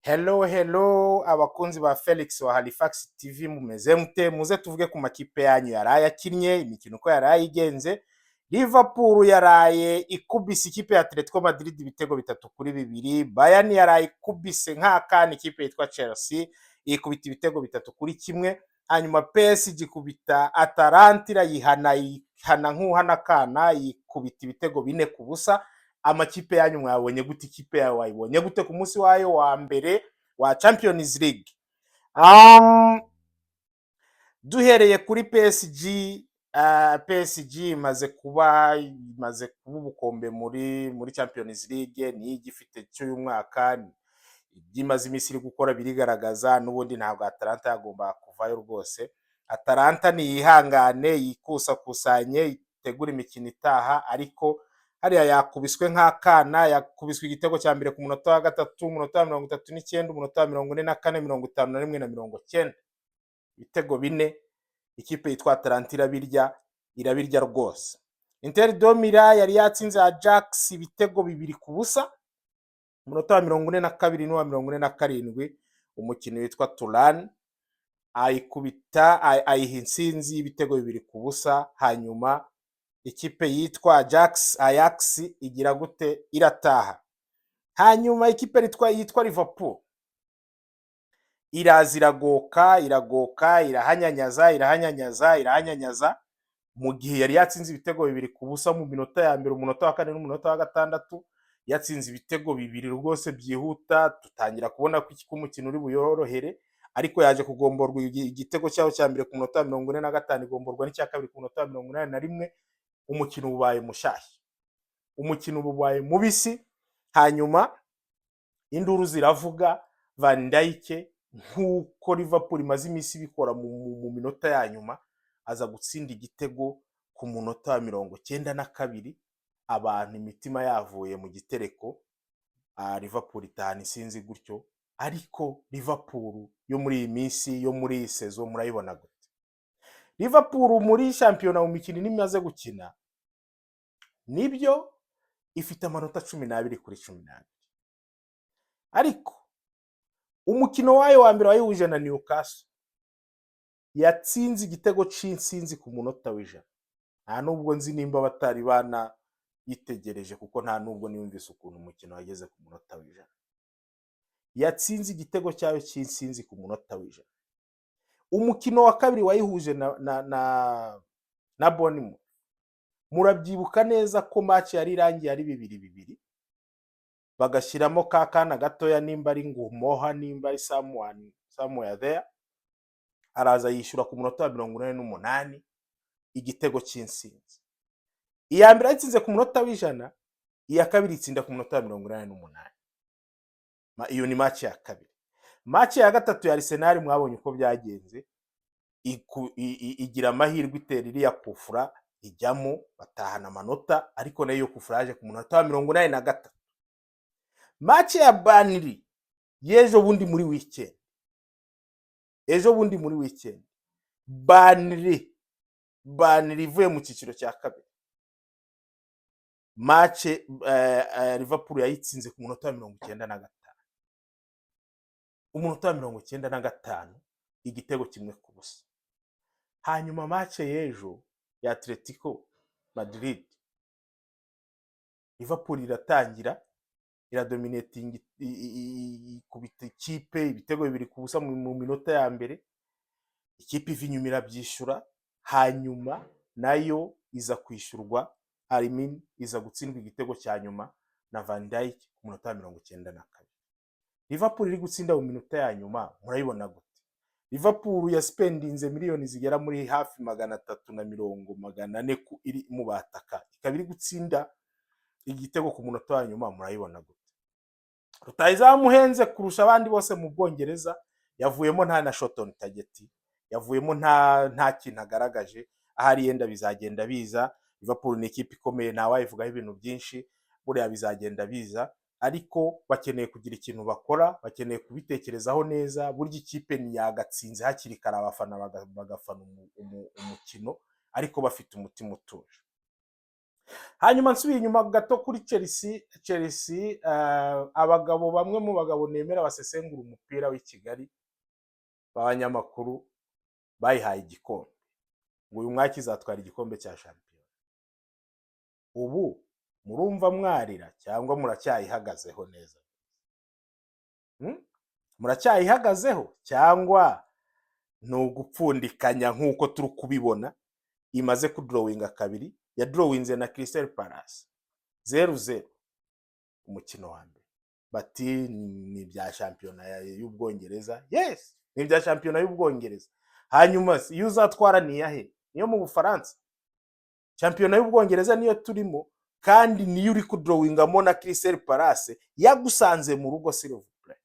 Hello abakunzi ba Felix wa Halifax TV mumeze mute? Muze tuvuge ku makipe yanyu yaraye akinnye imikino uko yaraye igenze. Liverpool yaraye ikubise ikipe ya Atletico Madrid ibitego 3-2. Bayern yaraye ikubise nk'akana ikipe yitwa Chelsea ikubita ibitego 3-1. Hanyuma PSG ikubita Atalanta irayihana nk'uhana kana ikubita ibitego 4-0. Amakipe yanyu mwabonye gute? Ikipe yawe wayibonye gute ku munsi wayo wa mbere wa Champions League? Duhereye kuri PSG imaze kuba ubukombe muri Champions League, ni igifite cy'uyu mwaka, imaze iminsi iri gukora birigaragaza, n'ubundi ntabwo Atalanta yagomba kuvayo rwose. Atalanta ni yihangane yikusakusanye itegura imikino itaha, ariko hariya yakubiswe nk'akana, yakubiswe igitego cya mbere ku munota wa gatatu, umunota wa 39, umunota wa 44, 51 na 90. Ibitego 4 ikipe yitwa Atalanta irabirya rwose. Inter de Milan yari yatsinze Ajax ibitego 2-0, umunota wa 42 n'uwa 47. Umukino witwa Turan ayikubita ayiha intsinzi ibitego 2-0. Hanyuma ikipe yitwa Ajax igira gute? Irataha. Hanyuma ikipe yitwa Liverpool iraza iragoka irahanyanyaza mu gihe yari yatsinze ibitego 2-0 mu minota ya mbere, umunota wa 4 n'umunota wa 6. Yatsinze ibitego 2 rwose byihuta, tutangira kubona ko umukino uri buyorohere, ariko yaje kugomborwa igitego cyaho cya mbere ku munota wa 45, igomborwa n'icya kabiri ku munota wa 81. Umukino ubaye mushyashya, umukino ubaye mubisi. Hanyuma induru ziravuga, Van Dijk nk'uko Liverpool imaze iminsi bikora mu minota ya nyuma aza gutsinda igitego ku munota wa 92. Abantu imitima yavuye mu gitereko, Liverpool itahana isinzi gutyo. Ariko Liverpool yo muri iyi minsi, yo muri iyi sezo, murayibona gute? Liverpool muri shampiyona mu mikino imaze gukina, nibyo ifite amanota 12 kuri 12, ariko umukino wayo wa mbere wayihuje na Newcastle yatsinze igitego c'insinzi ku munota w'ijana. Nta nubwo nzi nimba batari bana yitegereje, kuko nta nubwo niyumvise ukuntu umukino wageze ku munota w'ijana. Yatsinze igitego cyayo c'insinzi ku munota w'ijana. Umukino wa kabiri wayihuje na Bournemouth, murabyibuka neza ko match yari irangiye ari 2-2, bagashyiramo kakana gatoya, nimba ari Ngumoha, nimba ari somewhere there, araza yishyura ku munota wa 88 igitego cy'insinzi. Iya mbere yatsinze ku munota w'ijana, iya kabiri itsinda ku munota wa 88. Iyo ni match ya kabiri. Match ya gatatu ya Arsenal mwabonye uko byagenze, igira amahirwe itera iriya kufura ijyamo, batahana amanota, ariko nayo kufura yaje ku munota wa 83. Match ya Burnley yejo bundi muri weekend, Burnley ivuye mu cyiciro cya kabiri, match Liverpool yayitsinze ku munota wa 95. Umunota wa 95 igitego 1-0. Hanyuma match yejo ya Atletico Madrid, Liverpool iratangira iradominating kubita ikipe ibitego 2-0 mu minota ya mbere. Ikipe ivinyuma irabyishura, hanyuma nayo iza kwishyurwa, iza gutsindwa igitego cya nyuma na Van Dijk ku munota wa 92. Liverpool iri gutsinda mu minota ya nyuma, murayibona gute? Liverpool yaspendinze miliyoni zigera muri hafi 340 iri mu bataka, ikaba iri gutsinda igitego ku munota wa nyuma, murayibona gute? Rutayizamuhenze kurusha abandi bose mu Bwongereza, yavuyemo nta na shot on target, yavuyemo nta kintu agaragaje. Ahari yenda bizagenda biza. Liverpool ni ikipe ikomeye, ntawayivugaho ibintu byinshi, buriya bizagenda biza, ariko bakeneye kugira ikintu bakora, bakeneye kubitekerezaho neza. Burya ikipe ntiyagatsinze hakiri kare abafana bagafana umukino, ariko bafite umutima utuje. hanyuma nsubiye inyuma gato kuri Chelsea, abagabo bamwe mu bagabo nemera basesengura umupira w'i Kigali b'abanyamakuru bayihaye igikombe ngo uyu mwaka izatwara igikombe cya shampiyona. Ubu murumva mwarira cyangwa muracyayihagazeho neza? Muracyayihagazeho cyangwa ni ugupfundikanya nk'uko turi kubibona? Imaze kudrowinga kabiri, yadrowinze na Crystal Palace 0-0 umukino wa mbere, bati ni ibya shampiyona y'Ubwongereza. Yes, ni ibya shampiyona y'Ubwongereza. Hanyuma iyo uzatwara ni yahe? Niyo mu Bufaransa. Shampiyona y'Ubwongereza niyo turimo, kandi niyo uri kudrowingamo na Crystal Palace yagusanze mu rugo Silverplay.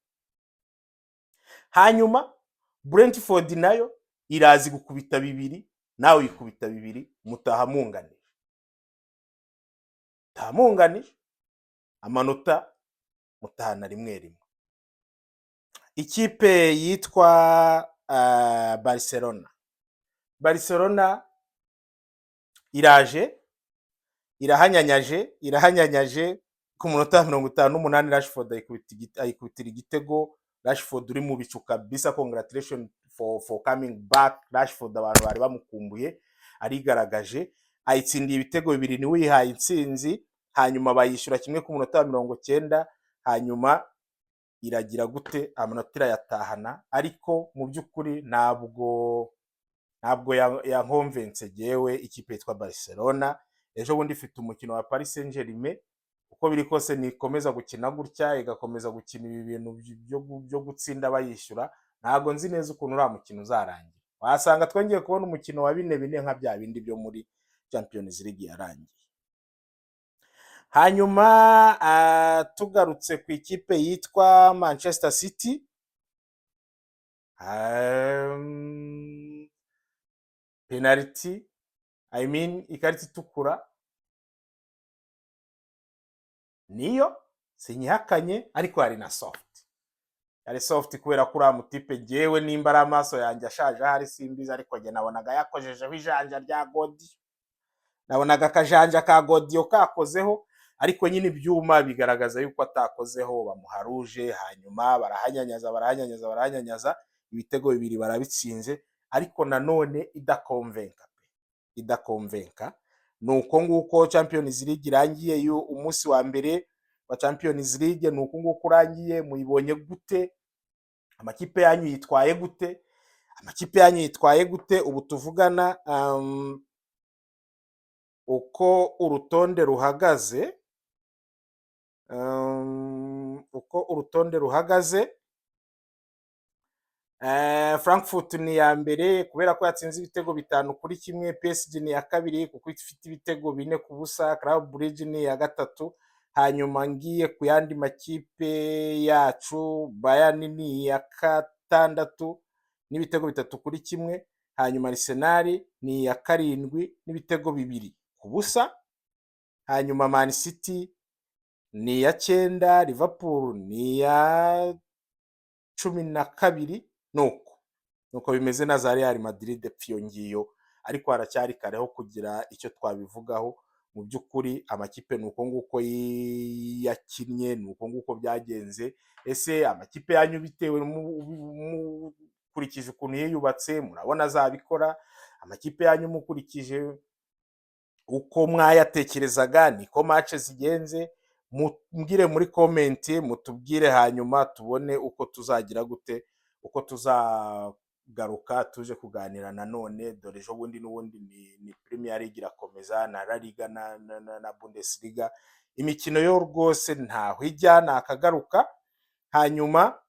Hanyuma Brentford nayo irazi gukubita bibiri, nawe yikubita bibiri, mutahamunganije. Tahamunganije amanota mutahana rimwe rimwe. Ikipe yitwa Barcelona iraje irahanyanyaje ku munota 58 Rashford ayikubitira igitego. Rashford uri mu bicu kabisa. Congratulations for coming back Rashford, abantu bari bamukumbuye, arigaragaje, ayitsindiye ibitego bibiri, ni wihaye intsinzi. Hanyuma bayishyura kimwe ku munota 90, hanyuma iragira gute, amanota irayatahana. Ariko mu by'ukuri ntabwo yankonvense jewe ikipe yitwa Barcelona. Ejo bundi ifite umukino wa Paris Saint-Germain, uko biri kose nikomeza gukina gutya, igakomeza gukina ibi bintu byo gutsinda bayishyura, ntabwo nzi neza ukuntu uriya mukino uzarangira. Wasanga twongeye kubona umukino wa 4-4 nka bya bindi byo muri Champions League yarangiye. Hanyuma tugarutse ku ikipe yitwa Manchester City, penalty, ikarita itukura niyo sinyihakanye, ariko hari na soft. Yari soft kubera ko uriya mutipe jewe nimba ari amaso yanjye ashaje hari simbizi, ariko jye nabonaga yakojejeho ijanja rya Godiyo, nabonaga akajanja ka Godiyo kakozeho, ariko nyine ibyuma bigaragaza yuko atakozeho. Bamuharuje, hanyuma barahanyanyaza, ibitego bibiri barabitsinze, ariko nanone idakonvenka. Nuko nguko Champions League irangiye. Umunsi wa mbere wa Champions League nuko nguko urangiye. Muyibonye gute? Amakipe yanyu yitwaye gute? Ubu tuvugana uko urutonde ruhagaze, Frankfurt ni ya mbere kubera ko yatsinze ibitego 5-1. PSG ni ya kabiri kuko ifite ibitego 4-0. Club Brugge ni ya gatatu. Hanyuma ngiye ku yandi makipe yacu, Bayern ni ya gatandatu n'ibitego 3-1. Hanyuma Arsenal ni ya karindwi n'ibitego 2-0. Hanyuma Man City ni ya 9, Liverpool ni ya 12. Nuko bimeze na za Real Madrid pyo ngiyo, ariko haracyari kareho kugira icyo twabivugaho. Mu by'ukuri amakipe nuko nguko yakinnye, nuko nguko byagenze. Ese amakipe yanyu bitewe mukurikije ukuntu yiyubatse murabona azabikora? Amakipe yanyu mukurikije uko mwayatekerezaga niko match zigenze? Mbwire muri comment, mutubwire, hanyuma tubone uko tuzagira gute, uko tuzagaruka tuje kuganira nanone. Dore ejo bundi n'ubundi ni Premier League irakomeza, na La Liga na Bundesliga. Imikino yo rwose ntaho ijya, nakagaruka. Hanyuma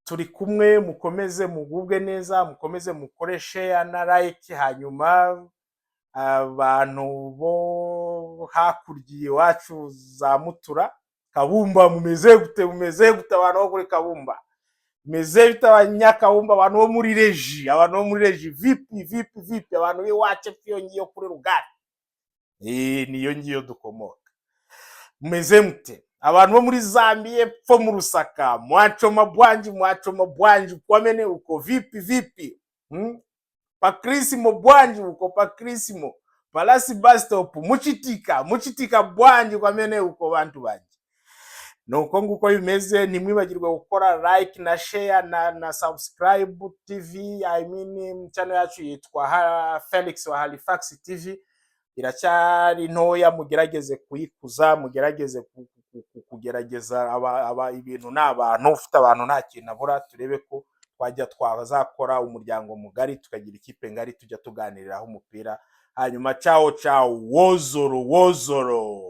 turi kumwe, mukomeze mugubwe neza, mukomeze mukore share na like. Hanyuma abantu bo hakurya iwacu za Mutura Kabumba, mumeze gute abantu bo kuri Kabumba? Meze bita abanyakabumba, abantu bo muri regi, vipi, abantu biwacu pyo ngiyo kuri Rugari, niyo ngiyo dukomoka. Meze mute abantu bo muri Zambie pfo mu Rusaka, mwachoma bwanji kwamene uko vipi, Pakrisimo bwanji uko Pakrisimo, Palasi bus stop mucitika bwanji kwamene uko bantu banje. Nuko nguko bimeze, ntimwibagirwe gukora like na share na subscribe TV, I mean channel yacu yitwa Felix wa Halifax TV. Iracyari ntoya, mugerageze kuyikuza, mugerageze kugerageza ibintu n'abantu, ufite abantu nta kintu abura, turebe ko twazakora umuryango mugari, tukagira ikipe ngari tujya tuganiriraho umupira. Hanyuma ciao wozoro.